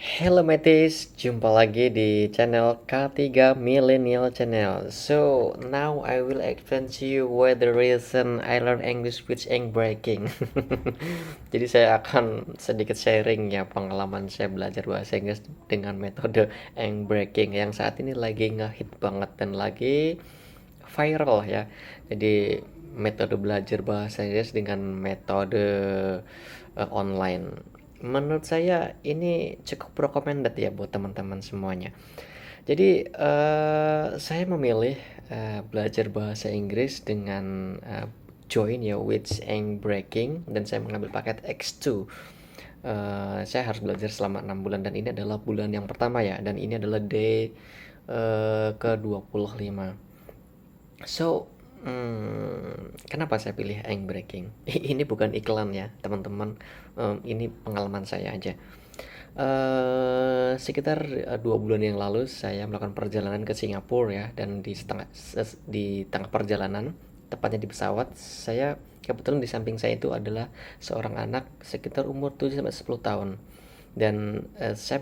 Hello mates, jumpa lagi di channel K3 Millennial Channel. So, now I will explain to you why the reason I learn English with ink breaking. Jadi saya akan sedikit sharing ya pengalaman saya belajar bahasa Inggris dengan metode ink breaking yang saat ini lagi ngehit banget dan lagi viral ya. Jadi metode belajar bahasa Inggris dengan metode online. Menurut saya ini cukup recommended ya buat teman-teman semuanya. Jadi saya memilih belajar bahasa Inggris dengan join ya with ink breaking dan saya mengambil paket X2. Saya harus belajar selama 6 bulan dan ini adalah bulan yang pertama ya dan ini adalah day ke-25. So, kenapa saya pilih ink breaking? Ini bukan iklan ya, teman-teman. Ini pengalaman saya aja. Sekitar 2 bulan yang lalu saya melakukan perjalanan ke Singapura ya, dan di tengah perjalanan, tepatnya di pesawat, saya kebetulan di samping saya itu adalah seorang anak sekitar umur 7 sampai 10 tahun. Dan saya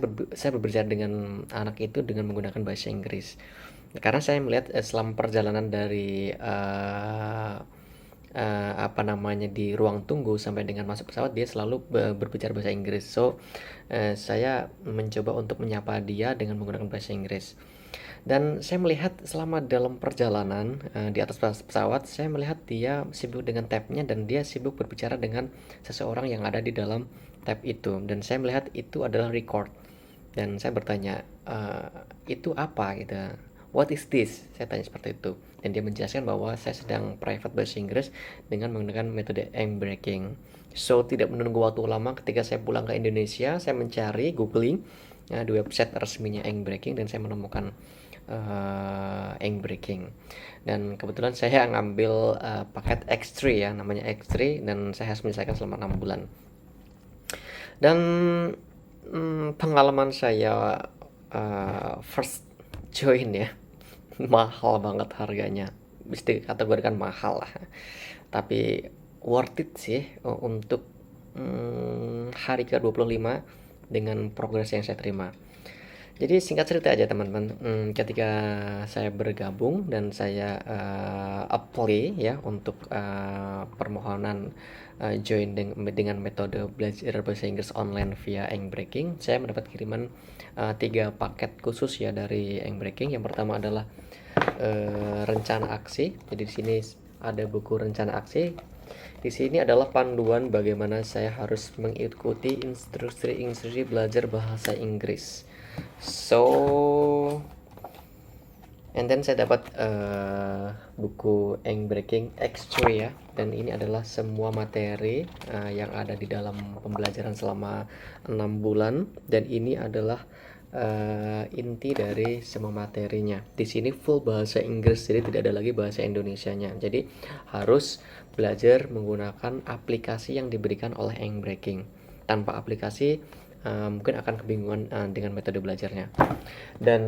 berbicara dengan anak itu dengan menggunakan bahasa Inggris. Karena saya melihat selama perjalanan dari apa namanya di ruang tunggu sampai dengan masuk pesawat dia selalu berbicara bahasa Inggris. So saya mencoba untuk menyapa dia dengan menggunakan bahasa Inggris. Dan saya melihat selama dalam perjalanan di atas pesawat, saya melihat dia sibuk dengan tabnya dan dia sibuk berbicara dengan seseorang yang ada di dalam tab itu. Dan saya melihat itu adalah record. Dan saya bertanya, itu apa gitu? What is this? Saya tanya seperti itu. Dan dia menjelaskan bahwa saya sedang private bahasa Inggris dengan menggunakan metode ink breaking. So, tidak menunggu waktu lama ketika saya pulang ke Indonesia, saya mencari, googling di website resminya ink breaking dan saya menemukan ink breaking. Dan kebetulan saya ngambil paket X3 ya, namanya X3 dan saya harus menyelesaikan selama 6 bulan. Dan pengalaman saya first join ya, mahal banget harganya, bisa dikategorikan mahal lah, tapi worth it sih untuk hari ke-25 dengan progres yang saya terima. Jadi singkat cerita aja teman-teman, ketika saya bergabung dan saya apply ya untuk permohonan join dengan metode belajar bahasa Inggris online via ink breaking, saya mendapat kiriman 3 paket khusus ya dari ink breaking. Yang pertama adalah rencana aksi. Jadi di sini ada buku rencana aksi. Di sini adalah panduan bagaimana saya harus mengikuti instruksi belajar bahasa Inggris. So, and then saya dapat buku ink breaking X3 ya, dan ini adalah semua materi yang ada di dalam pembelajaran selama 6 bulan dan ini adalah inti dari semua materinya. Di sini full bahasa Inggris, jadi tidak ada lagi bahasa Indonesianya. Jadi harus belajar menggunakan aplikasi yang diberikan oleh ink breaking. Tanpa aplikasi mungkin akan kebingungan dengan metode belajarnya. Dan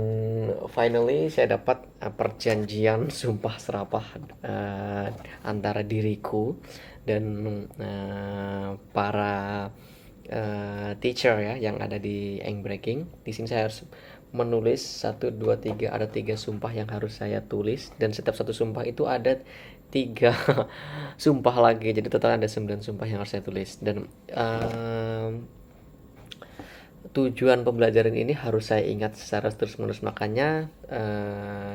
finally saya dapat perjanjian sumpah serapah antara diriku dan para teacher ya yang ada di ink breaking. Di sini saya harus menulis 1, 2, 3, ada 3 sumpah yang harus saya tulis dan setiap satu sumpah itu ada 3 sumpah lagi, jadi total ada 9 sumpah yang harus saya tulis. Dan tujuan pembelajaran ini harus saya ingat secara terus-menerus, makanya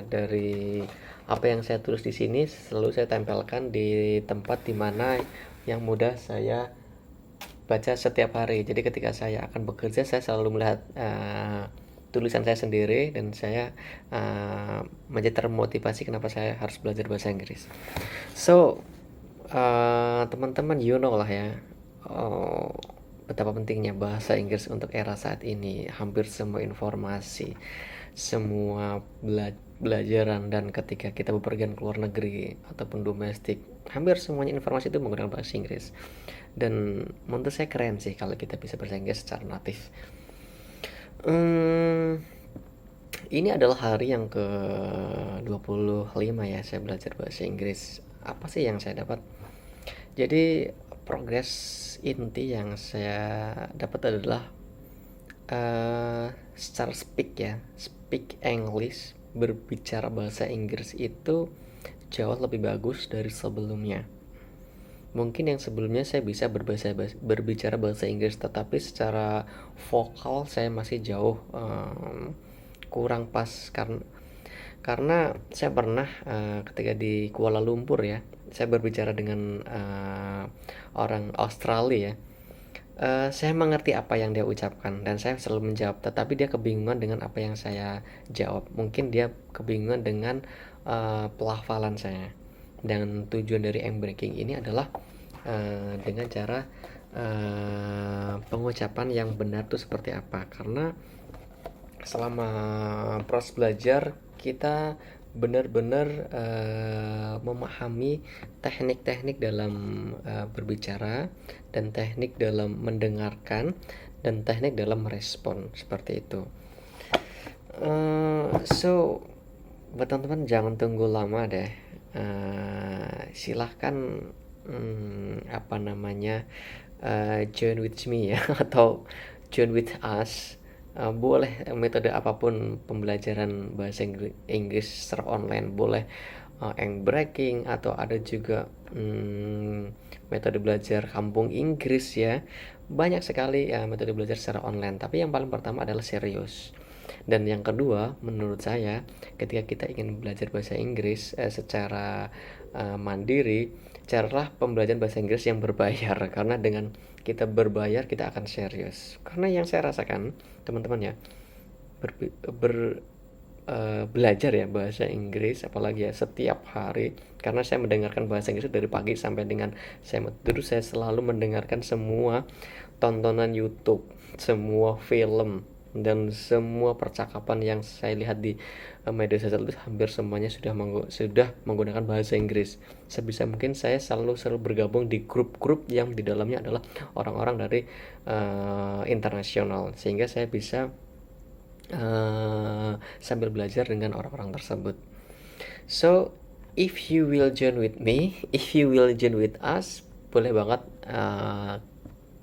dari apa yang saya tulis di sini selalu saya tempelkan di tempat dimana yang mudah saya baca setiap hari. Jadi ketika saya akan bekerja saya selalu melihat tulisan saya sendiri dan saya menjadi termotivasi kenapa saya harus belajar bahasa Inggris. So teman-teman you know lah ya betapa pentingnya bahasa Inggris untuk era saat ini. Hampir semua informasi, semua belajaran dan ketika kita bepergian ke luar negeri ataupun domestik, hampir semuanya informasi itu menggunakan bahasa Inggris. Dan menurut saya keren sih kalau kita bisa bahasa Inggris secara natif. Ini adalah hari yang ke-25 ya saya belajar bahasa Inggris. Apa sih yang saya dapat? Jadi progres inti yang saya dapat adalah secara speak English, berbicara bahasa Inggris itu jauh lebih bagus dari sebelumnya. Mungkin yang sebelumnya saya bisa berbicara bahasa Inggris, tetapi secara vokal saya masih jauh kurang pas, karena saya pernah ketika di Kuala Lumpur ya, saya berbicara dengan orang Australia ya. Saya mengerti apa yang dia ucapkan dan saya selalu menjawab, tetapi dia kebingungan dengan apa yang saya jawab. Mungkin dia kebingungan dengan pelafalan saya. Dan tujuan dari breaking ini adalah dengan cara pengucapan yang benar itu seperti apa. Karena selama proses belajar kita benar-benar memahami teknik-teknik dalam berbicara dan teknik dalam mendengarkan dan teknik dalam merespon seperti itu. So buat teman-teman jangan tunggu lama deh. Silahkan join with me ya atau join with us. Boleh metode apapun pembelajaran bahasa Inggris secara online, boleh breaking atau ada juga metode belajar kampung Inggris ya. Banyak sekali ya metode belajar secara online, tapi yang paling pertama adalah serius. Dan yang kedua, menurut saya, ketika kita ingin belajar bahasa Inggris secara mandiri, carilah pembelajaran bahasa Inggris yang berbayar, karena dengan kita berbayar kita akan serius. Karena yang saya rasakan, teman-teman ya, belajar ya bahasa Inggris, apalagi ya setiap hari, karena saya mendengarkan bahasa Inggris dari pagi sampai dengan saya tidur, saya selalu mendengarkan semua tontonan YouTube, semua film, dan semua percakapan yang saya lihat di media sosial itu hampir semuanya sudah menggunakan bahasa Inggris. Sebisa mungkin saya selalu bergabung di grup-grup yang di dalamnya adalah orang-orang dari internasional, sehingga saya bisa sambil belajar dengan orang-orang tersebut. So if you will join with me, if you will join with us, boleh banget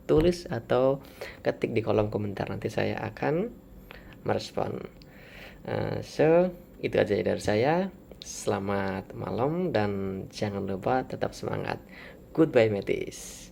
tulis atau ketik di kolom komentar, nanti saya akan merespon. So itu aja dari saya. Selamat malam dan jangan lupa tetap semangat. Goodbye, mateys.